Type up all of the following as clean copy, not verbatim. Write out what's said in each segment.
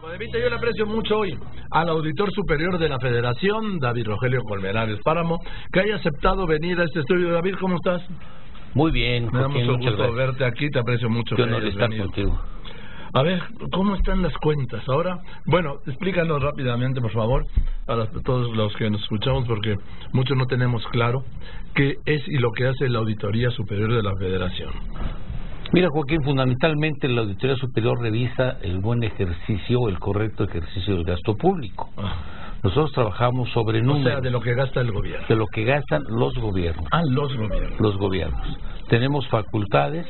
Yo le aprecio mucho hoy al auditor superior de la Federación, David Rogelio Colmenares Páramo, que haya aceptado venir a este estudio. David, ¿cómo estás? Muy bien, me da Joaquín, mucho gusto verte aquí, te aprecio mucho. Qué honor estar contigo. A ver, ¿cómo están las cuentas ahora? Bueno, explícanos rápidamente, por favor, a todos los que nos escuchamos, porque muchos no tenemos claro qué es y lo que hace la Auditoría Superior de la Federación. Mira, Joaquín, fundamentalmente la Auditoría Superior revisa el buen ejercicio, el correcto ejercicio del gasto público. Nosotros trabajamos sobre números. O sea, de lo que gasta el gobierno. De lo que gastan los gobiernos. Los gobiernos. Los gobiernos. Tenemos facultades.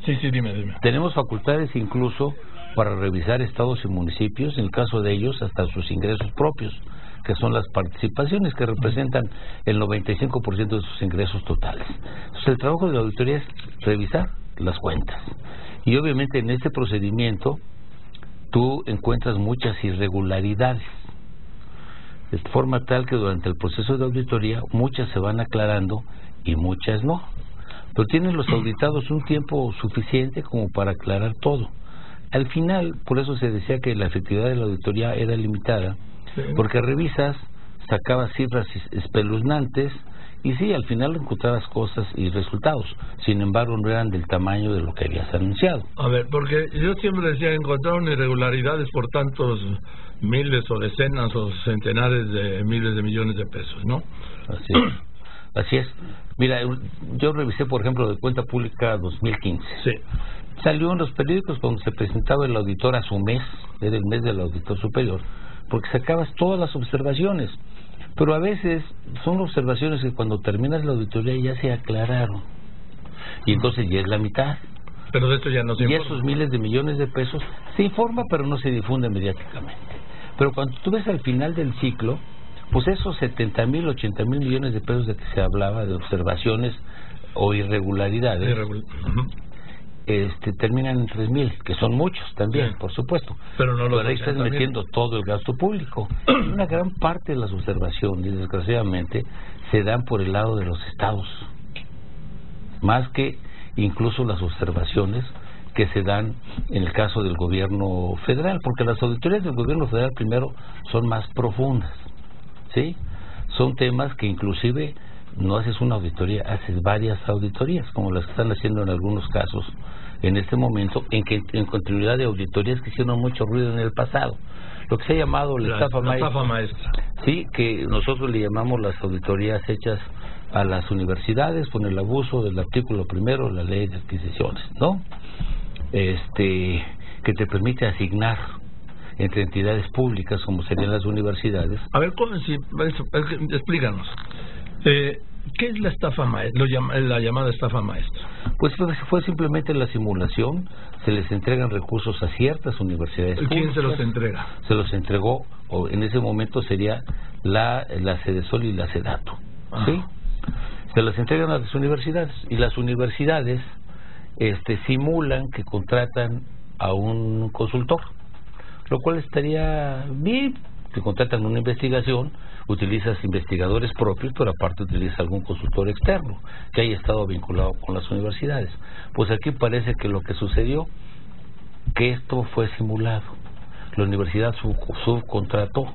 Sí, dime. Tenemos facultades incluso para revisar estados y municipios, en el caso de ellos, hasta sus ingresos propios, que son las participaciones que representan el 95% de sus ingresos totales. Entonces, el trabajo de la auditoría es revisar las cuentas. Y obviamente en este procedimiento tú encuentras muchas irregularidades, de forma tal que durante el proceso de auditoría muchas se van aclarando y muchas no. Pero tienen los auditados un tiempo suficiente como para aclarar todo. Al final, por eso se decía que la efectividad de la auditoría era limitada, porque revisas, sacabas cifras espeluznantes y sí, al final encontrabas cosas y resultados. Sin embargo, no eran del tamaño de lo que habías anunciado. A ver, porque yo siempre decía, encontraron irregularidades por tantos miles o decenas o centenares de miles de millones de pesos, ¿no? Así es. Mira, yo revisé, por ejemplo, de Cuenta Pública 2015. Sí. Salió en los periódicos cuando se presentaba el auditor a su mes, era el mes del auditor superior, porque sacabas todas las observaciones. Pero a veces son observaciones que cuando terminas la auditoría ya se aclararon. Y entonces ya es la mitad. Pero de esto ya no se informa. Y esos miles de millones de pesos se informa, pero no se difunde mediáticamente. Pero cuando tú ves al final del ciclo, pues esos 70,000, 80,000 millones de pesos de que se hablaba, de observaciones o irregularidades, terminan en 3,000, que son muchos también, por supuesto. Pero no ahí estás metiendo todo el gasto público. Una gran parte de las observaciones, desgraciadamente, se dan por el lado de los estados, más que incluso las observaciones que se dan en el caso del gobierno federal, porque las auditorías del gobierno federal primero son más profundas, ¿sí? Son temas que inclusive no haces una auditoría, haces varias auditorías, como las que están haciendo en algunos casos en este momento, en continuidad de auditorías que hicieron mucho ruido en el pasado. Lo que se ha llamado la estafa maestra. Sí, que nosotros le llamamos las auditorías hechas a las universidades con el abuso del artículo primero de la ley de adquisiciones, ¿no? Que te permite asignar entre entidades públicas como serían las universidades. A ver, explícanos. ¿Qué es la estafa maestra, la llamada estafa maestra? Pues fue simplemente la simulación. Se les entregan recursos a ciertas universidades públicas. ¿Quién se los entrega? Se los entregó, o en ese momento sería la Sedesol y la Sedato, ¿sí? Se los entregan a las universidades y las universidades simulan que contratan a un consultor, lo cual estaría bien, que contratan una investigación, utilizas investigadores propios, pero aparte utilizas algún consultor externo que haya estado vinculado con las universidades. Pues aquí parece que lo que sucedió, que esto fue simulado. La universidad subcontrató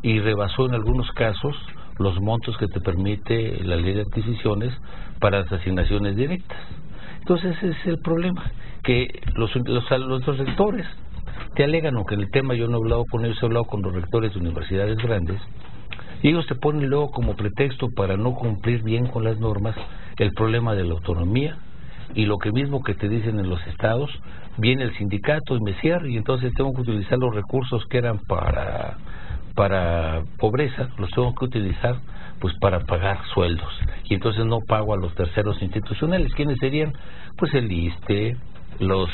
y rebasó en algunos casos los montos que te permite la ley de adquisiciones para las asignaciones directas. Entonces ese es el problema, que los rectores te alegan, aunque en el tema yo no he hablado con ellos, he hablado con los rectores de universidades grandes, y ellos te ponen luego como pretexto para no cumplir bien con las normas el problema de la autonomía, y lo que mismo que te dicen en los estados, viene el sindicato y me cierra, y entonces tengo que utilizar los recursos que eran para pobreza, los tengo que utilizar pues para pagar sueldos, y entonces no pago a los terceros institucionales. ¿Quiénes serían? Pues el ISSSTE, los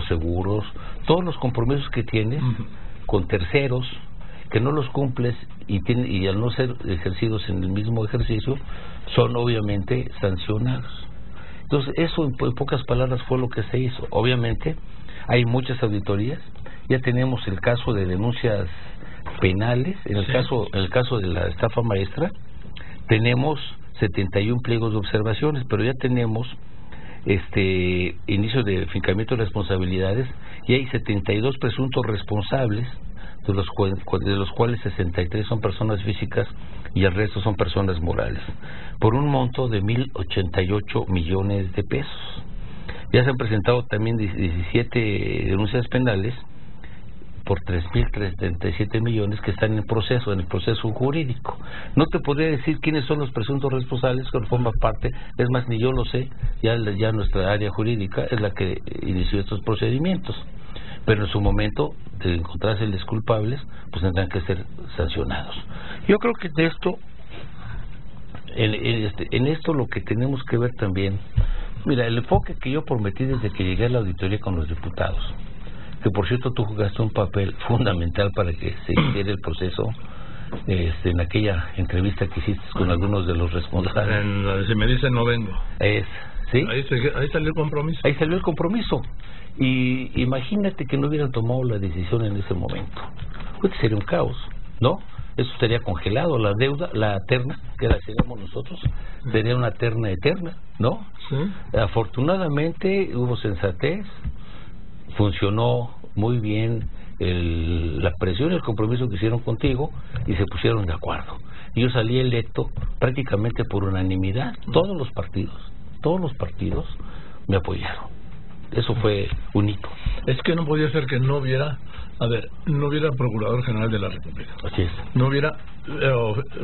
seguros, todos los compromisos que tienes con terceros que no los cumples y al no ser ejercidos en el mismo ejercicio son obviamente sancionados. Entonces eso en pocas palabras fue lo que se hizo. Obviamente hay muchas auditorías, ya tenemos el caso de denuncias penales. En el caso de la estafa maestra tenemos 71 pliegos de observaciones, pero ya tenemos inicio de fincamiento de responsabilidades, y hay 72 presuntos responsables, de los cuales 63 son personas físicas y el resto son personas morales, por un monto de 1.088 millones de pesos. Ya se han presentado también 17 denuncias penales por 3.037 millones que están en el proceso jurídico. No te podría decir quiénes son los presuntos responsables, que forman parte, es más, ni yo lo sé, ya nuestra área jurídica es la que inició estos procedimientos. Pero en su momento, de encontrárseles culpables, pues tendrán que ser sancionados. Yo creo que de esto, en esto lo que tenemos que ver también, mira, el enfoque que yo prometí desde que llegué a la auditoría con los diputados, que por cierto tú jugaste un papel fundamental para que se hiciera el proceso, en aquella entrevista que hiciste con algunos de los responsables. En la de Si me dicen no vengo. ¿Sí? Ahí salió el compromiso. Ahí salió el compromiso. Y imagínate que no hubieran tomado la decisión en ese momento. Pues sería un caos, ¿no? Eso estaría congelado. La deuda, la terna, que la seríamos nosotros, sería una terna eterna, ¿no? Sí. Afortunadamente hubo sensatez, funcionó muy bien la presión y el compromiso que hicieron contigo y se pusieron de acuerdo. Y yo salí electo prácticamente por unanimidad. Todos los partidos me apoyaron. Eso fue un hito. Es que no podía ser que no hubiera, no hubiera Procurador General de la República. Así es. No hubiera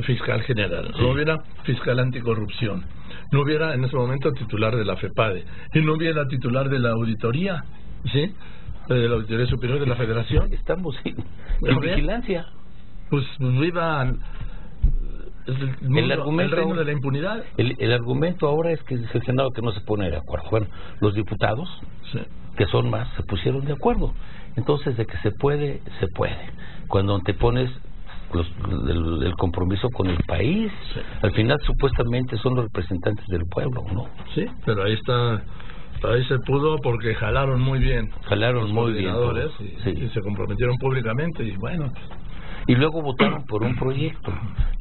Fiscal General, sí. No hubiera Fiscal Anticorrupción, no hubiera en ese momento titular de la FEPADE, y no hubiera titular de la Auditoría, ¿sí? De la Auditoría Superior de la Federación. Estamos en vigilancia. Pues vivan el argumento, el reino de la impunidad. El argumento ahora es que es el Senado que no se pone de acuerdo. Bueno, los diputados, sí, que son más, se pusieron de acuerdo. Entonces, de que se puede, se puede. Cuando te pones el compromiso con el país, sí, al final supuestamente son los representantes del pueblo, ¿no? Sí, pero ahí se pudo porque jalaron muy bien. Jalaron muy bien. Y se comprometieron públicamente y bueno. Y luego votaron por un proyecto.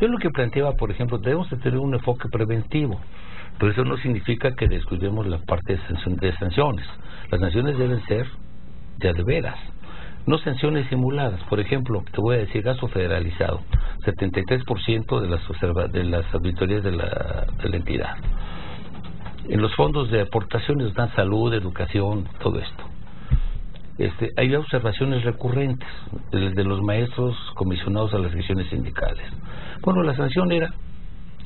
Yo lo que planteaba, por ejemplo, debemos de tener un enfoque preventivo, pero eso no significa que descuidemos la parte de sanciones. Las sanciones deben ser de veras, no sanciones simuladas. Por ejemplo, te voy a decir, gasto federalizado, 73% de las auditorías de la entidad. En los fondos de aportaciones dan salud, educación, todo esto. Hay observaciones recurrentes de los maestros comisionados a las secciones sindicales. Bueno, la sanción era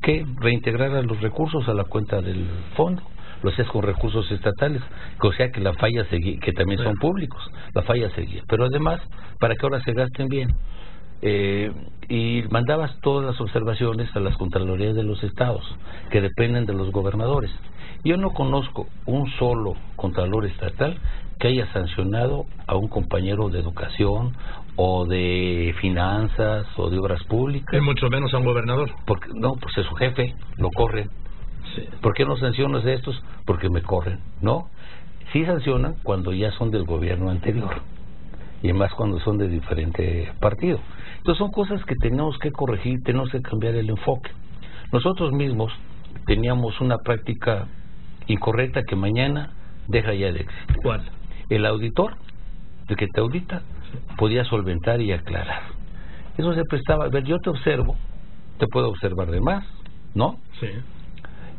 que reintegraran los recursos a la cuenta del fondo, lo hacías con recursos estatales, o sea que la falla seguía, que también son públicos, la falla seguía, pero además para que ahora se gasten bien. Y mandabas todas las observaciones a las contralorías de los estados, que dependen de los gobernadores. Yo no conozco un solo contralor estatal que haya sancionado a un compañero de educación o de finanzas o de obras públicas. Y mucho menos a un gobernador. Porque no, pues es su jefe, lo corren. Sí. ¿Por qué no sancionas a estos? Porque me corren, ¿no? Sí sancionan cuando ya son del gobierno anterior, y más cuando son de diferente partido. Entonces son cosas que tenemos que corregir, tenemos que cambiar el enfoque. Nosotros mismos teníamos una práctica incorrecta que mañana deja ya de existir. ¿Cuál? El auditor, el que te audita, podía solventar y aclarar. Eso se prestaba. A ver, yo te observo, te puedo observar de más, ¿no? Sí.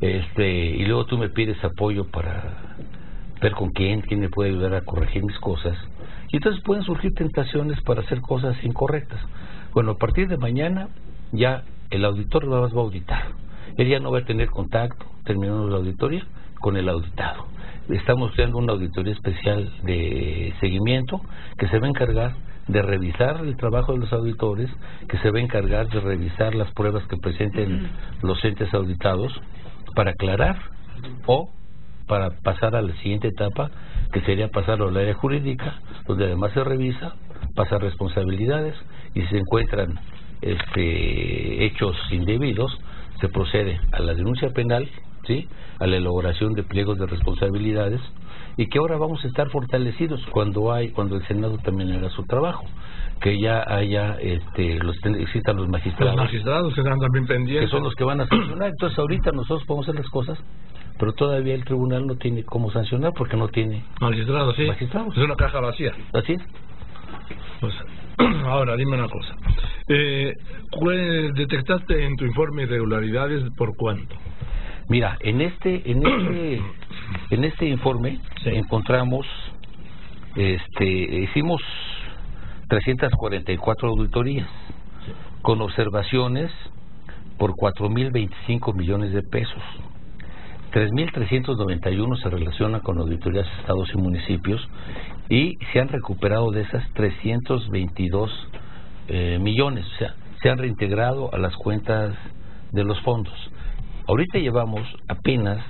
Y luego tú me pides apoyo para ver con quién me puede ayudar a corregir mis cosas. Y entonces pueden surgir tentaciones para hacer cosas incorrectas. Bueno, a partir de mañana ya el auditor va a auditar. Él ya no va a tener contacto, terminando la auditoría, con el auditado. Estamos creando una auditoría especial de seguimiento que se va a encargar de revisar el trabajo de los auditores, que se va a encargar de revisar las pruebas que presenten los entes auditados para aclarar o para pasar a la siguiente etapa, que sería pasar al área jurídica, donde además se revisa, pasa responsabilidades, y si se encuentran hechos indebidos, se procede a la denuncia penal, ¿sí?, a la elaboración de pliegos de responsabilidades, y que ahora vamos a estar fortalecidos cuando el Senado también haga su trabajo, que ya haya existan los magistrados. Los magistrados que están también pendientes, que son los que van a sancionar. Entonces ahorita nosotros podemos hacer las cosas pero todavía el tribunal no tiene cómo sancionar porque no tiene magistrados. Sí, magistrados. Es una caja vacía. Así es. Pues, ahora, dime una cosa. ¿Detectaste en tu informe irregularidades por cuánto? Mira, en este informe sí. encontramos, hicimos 344 auditorías sí. con observaciones por 4.025 millones de pesos. 3.391 se relacionan con auditorías de estados y municipios y se han recuperado de esas 322 millones, o sea, se han reintegrado a las cuentas de los fondos. Ahorita llevamos apenas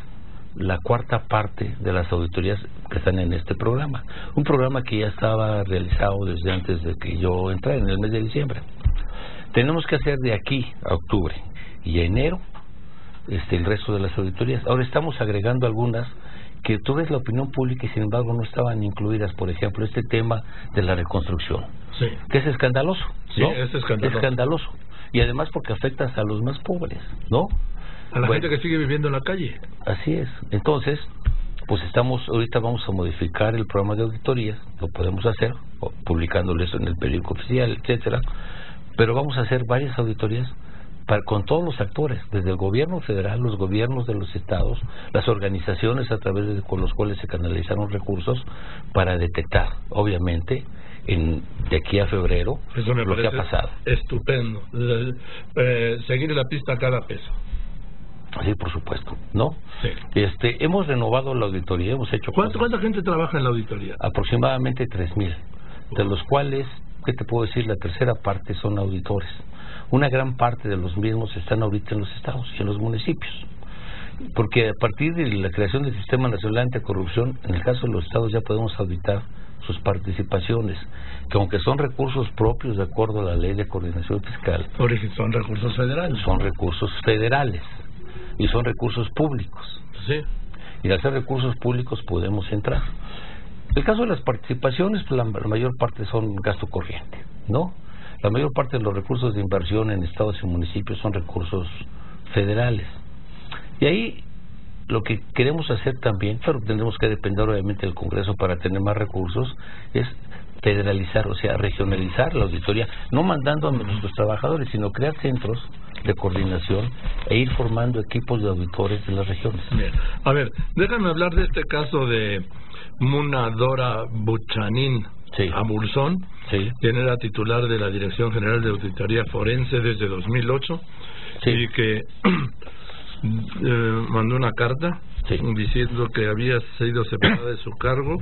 la cuarta parte de las auditorías que están en este programa, un programa que ya estaba realizado desde antes de que yo entrara, en el mes de diciembre. Tenemos que hacer de aquí a octubre y a enero el resto de las auditorías. Ahora estamos agregando algunas que tú ves la opinión pública y sin embargo no estaban incluidas. Por ejemplo, este tema de la reconstrucción, sí. que es escandaloso, sí, ¿no? Es escandaloso. Y además porque afectas a los más pobres, ¿no? A la gente que sigue viviendo en la calle. Así es. Entonces, pues ahorita vamos a modificar el programa de auditoría, lo podemos hacer, publicándolo eso en el periódico oficial, etcétera, pero vamos a hacer varias auditorías con todos los actores, desde el gobierno federal, los gobiernos de los estados, las organizaciones a través con los cuales se canalizaron recursos para detectar, obviamente, de aquí a febrero, eso me lo que ha parece pasado. Estupendo. Seguir la pista a cada peso. Sí, por supuesto, ¿no? Sí. Hemos renovado la auditoría, hemos hecho... ¿Cuánta gente trabaja en la auditoría? Aproximadamente 3,000, de los cuales, ¿qué te puedo decir? La tercera parte son auditores. Una gran parte de los mismos están ahorita en los estados y en los municipios. Porque a partir de la creación del Sistema Nacional Anticorrupción, en el caso de los estados ya podemos auditar sus participaciones, que aunque son recursos propios de acuerdo a la Ley de Coordinación Fiscal, son recursos federales. Son recursos federales y son recursos públicos. Sí. Y al ser recursos públicos podemos entrar. El caso de las participaciones, pues la mayor parte son gasto corriente, ¿no? La mayor parte de los recursos de inversión en estados y municipios son recursos federales. Y ahí lo que queremos hacer también, claro, tendremos que depender obviamente del Congreso para tener más recursos, es federalizar, o sea, regionalizar la auditoría, no mandando a nuestros trabajadores, sino crear centros de coordinación e ir formando equipos de auditores de las regiones. Bien. A ver, déjame hablar de este caso de Muna Dora Buchanin, sí. Amurzón, sí. quien era titular de la Dirección General de Auditoría Forense desde 2008, sí. y que mandó una carta sí. diciendo que había sido separada de su cargo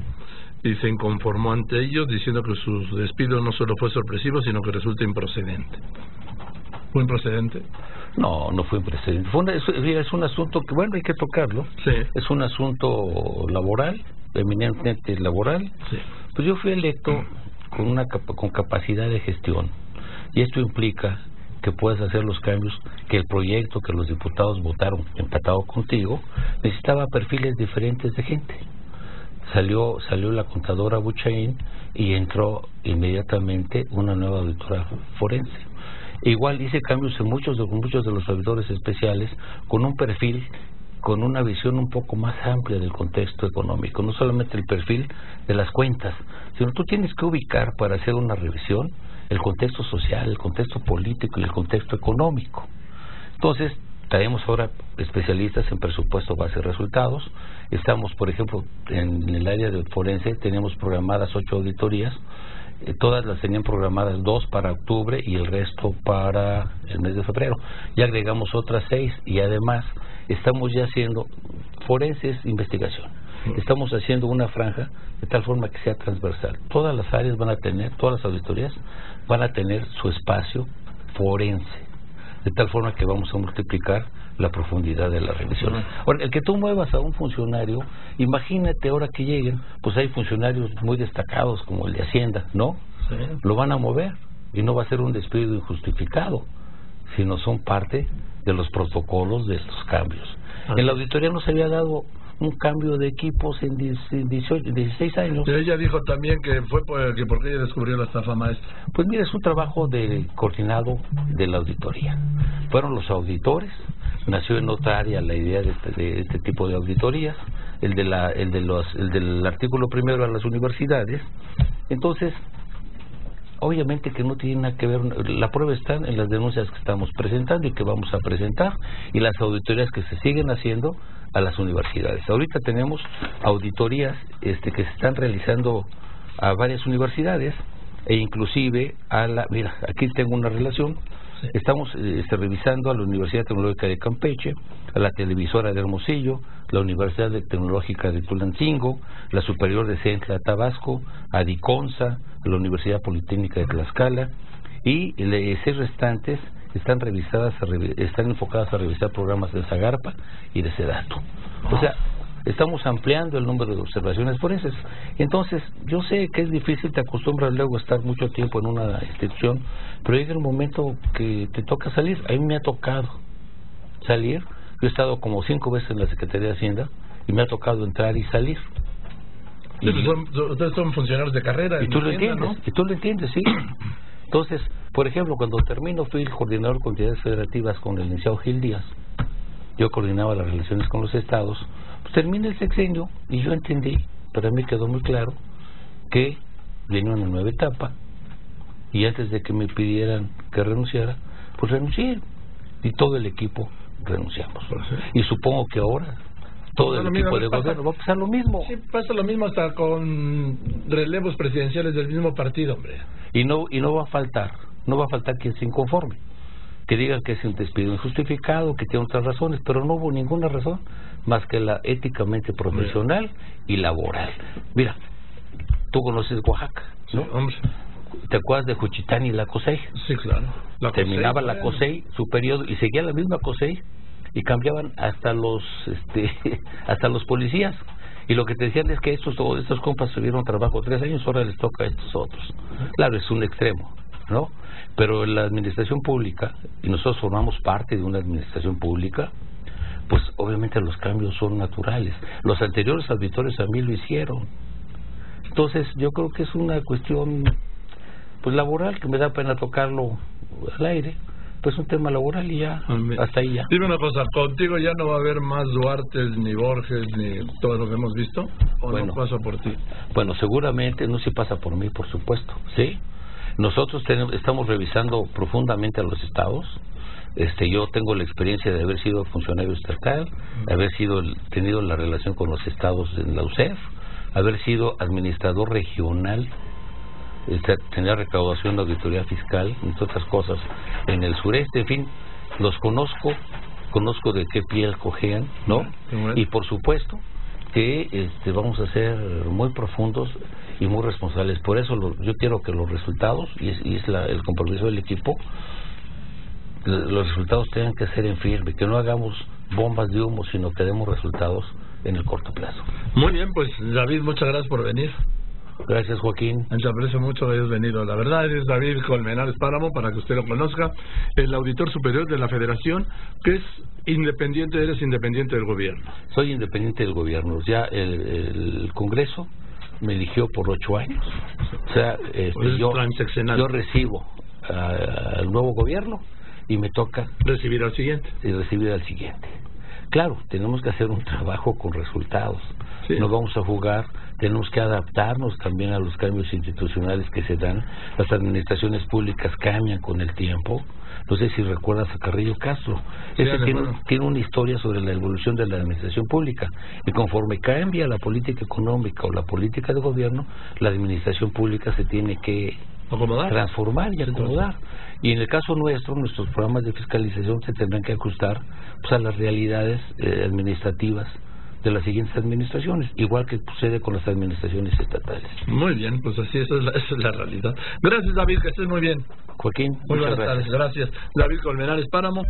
y se inconformó ante ellos, diciendo que su despido no solo fue sorpresivo, sino que resulta improcedente. ¿Fue improcedente? No, no fue improcedente. Es un asunto que, bueno, hay que tocarlo. Sí. Es un asunto laboral, eminentemente laboral. Sí. Pues yo fui electo con capacidad de gestión, y esto implica que puedas hacer los cambios, que el proyecto que los diputados votaron empatado contigo necesitaba perfiles diferentes de gente. Salió la contadora Buchain y entró inmediatamente una nueva auditora forense. Igual hice cambios en muchos de los auditores especiales con un perfil, con una visión un poco más amplia del contexto económico, no solamente el perfil de las cuentas, sino tú tienes que ubicar para hacer una revisión el contexto social, el contexto político y el contexto económico. Entonces, traemos ahora especialistas en presupuesto, base de resultados. Estamos, por ejemplo, en el área de forense, tenemos programadas 8 auditorías, todas las tenían programadas 2 para octubre y el resto para el mes de febrero. Ya agregamos otras 6 y además estamos ya haciendo forenses investigación. Estamos haciendo una franja de tal forma que sea transversal. Todas las áreas van a tener, todas las auditorías van a tener su espacio forense, de tal forma que vamos a multiplicar la profundidad de la revisión. Ahora, el que tú muevas a un funcionario, imagínate ahora que lleguen, pues hay funcionarios muy destacados como el de Hacienda, ¿no? Sí. Lo van a mover y no va a ser un despido injustificado, sino son parte de los protocolos de los cambios. En la auditoría no se había dado un cambio de equipos en 16 años. Ella dijo también que fue porque ella descubrió la estafa maestra. Pues mira, es un trabajo coordinado de la auditoría. Fueron los auditores, nació en otra área la idea de este tipo de auditorías, el del artículo primero a las universidades. Entonces, obviamente que no tiene nada que ver, la prueba está en las denuncias que estamos presentando y que vamos a presentar, y las auditorías que se siguen haciendo a las universidades. Ahorita tenemos auditorías que se están realizando a varias universidades, e inclusive mira, aquí tengo una relación. Estamos revisando a la Universidad Tecnológica de Campeche, a la Televisora de Hermosillo, la Universidad Tecnológica de Tulancingo, la Superior de Centla Tabasco, a Diconsa, la Universidad Politécnica de Tlaxcala, y las 6 restantes están enfocadas a revisar programas de Zagarpa y de Sedato. O sea, estamos ampliando el número de observaciones forenses. Entonces, yo sé que es difícil, te acostumbras luego a estar mucho tiempo en una institución, pero llega el momento que te toca salir. A mí me ha tocado salir. Yo he estado como 5 veces en la Secretaría de Hacienda y me ha tocado entrar y salir. Sí, ustedes son funcionarios de carrera. Y tú lo entiendes, ¿no? Y tú lo entiendes, sí. Entonces, por ejemplo, cuando termino, fui el coordinador con entidades federativas con el licenciado Gil Díaz. Yo coordinaba las relaciones con los estados. Pues termina el sexenio y yo entendí, para mí quedó muy claro, que venía una nueva etapa, y antes de que me pidieran que renunciara, pues renuncié, y todo el equipo renunciamos. Y supongo que ahora todo el equipo de gobierno va a pasar lo mismo. Sí, pasa lo mismo hasta con relevos presidenciales del mismo partido, hombre. Y no va a faltar quien se inconforme, que digan que es un despido injustificado, que tiene otras razones, pero no hubo ninguna razón más que la éticamente profesional y laboral. Mira, tú conoces Oaxaca, ¿no? Sí, hombre. ¿Te acuerdas de Juchitán y la COSEI? Sí, claro. Terminaba la COSEI, su periodo, y seguía la misma COSEI, y cambiaban hasta los policías. Y lo que te decían es que estos compas tuvieron trabajo 3 años, ahora les toca a estos otros. Claro, es un extremo, ¿no? Pero en la administración pública, y nosotros formamos parte de una administración pública, pues obviamente los cambios son naturales. Los anteriores auditores también lo hicieron. Entonces yo creo que es una cuestión pues laboral, que me da pena tocarlo al aire, pues un tema laboral y ya, hasta ahí ya. Dime una cosa, ¿contigo ya no va a haber más Duartes, ni Borges, ni todo lo que hemos visto? ¿O bueno, no pasa por ti? Bueno, seguramente no se pasa por mí, por supuesto, ¿sí? Nosotros estamos revisando profundamente a los estados. Yo tengo la experiencia de haber sido funcionario estatal, haber tenido la relación con los estados en la UCEF, haber sido administrador regional, tener recaudación de auditoría fiscal, entre otras cosas, en el sureste. En fin, los conozco de qué piel cojean, ¿no? Y por supuesto que vamos a ser muy profundos y muy responsables. Por eso yo quiero que los resultados, y es el compromiso del equipo, los resultados tengan que ser en firme, que no hagamos bombas de humo, sino que demos resultados en el corto plazo. Muy bien, pues David, muchas gracias por venir. Gracias, Joaquín. Te aprecio mucho que hayas venido. La verdad es David Colmenares Páramo, para que usted lo conozca, el auditor superior de la Federación, que es independiente. Eres independiente del gobierno. Soy independiente del gobierno. Ya el Congreso me eligió por 8 años. O sea, yo recibo al nuevo gobierno y me toca recibir al siguiente. Y recibir al siguiente. Claro, tenemos que hacer un trabajo con resultados. Sí. No vamos a jugar, tenemos que adaptarnos también a los cambios institucionales que se dan. Las administraciones públicas cambian con el tiempo. No sé si recuerdas a Carrillo Castro. Sí, tiene una historia sobre la evolución de la administración pública. Y conforme cambia la política económica o la política de gobierno, la administración pública se tiene que transformar y acomodar. Y en el caso nuestro, nuestros programas de fiscalización se tendrán que ajustar pues a las realidades administrativas de las siguientes administraciones, igual que sucede con las administraciones estatales. Muy bien, pues así esa es la realidad. Gracias, David, que estés muy bien. Joaquín, muy buenas tardes. Gracias. David Colmenares Páramo.